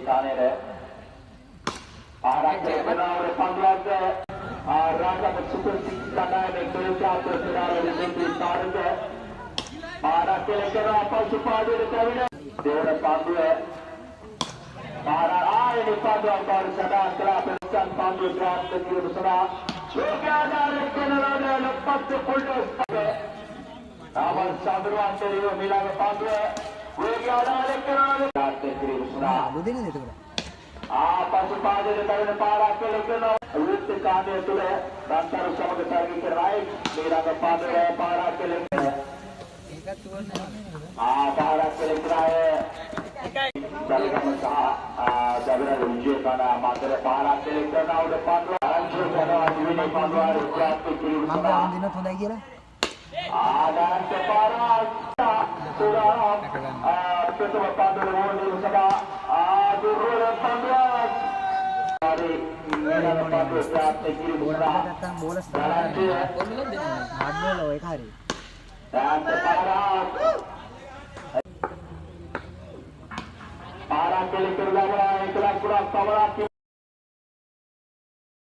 කාණේද ආරක්ෂක වෙනවර පන්දුවක් රාජක super six කණ්ඩායමේ ක්‍රීඩා ප්‍රතිරාවල දෙවි කාර්යද ආරක්ෂක කරා පසුපාදයට පැමිණ දෙවන පන්දුව ආයනි පන්දුවක් බාර සදා කළා පෙරසන් පන්දුව ග්‍රාන්ත කිරුව සදා ශෝකාදාරක කරන ලොප්පත් පොල්ටස් ආවල් සාදරවන්තරිය මිලාන පන්දුව ශෝකාදාරක කරන ග්‍රාන්ත කිරුව සදා ලුදිනේ දෙතකොට පසුපාදයට පැමිණ පාරක් කෙලකන වෘත්ති කාණ්ඩය තුළ රන්තර සමග තරග කරයි මිලාන පන්දුව පාරක් කෙලකන පාරක් කෙලකනයි Dalam masa jaga ujian pada materi para selektor udah pandu arrange pada ini pandu ada berarti kiri sana දින හොඳයි කියලා ada separa sudah ketua pandu ini sana durul pandu dari ini pandu berarti kiri sana නැත්තම් bonus දාලා hard ball එක හරි dan separa para selektor lama itulah kurang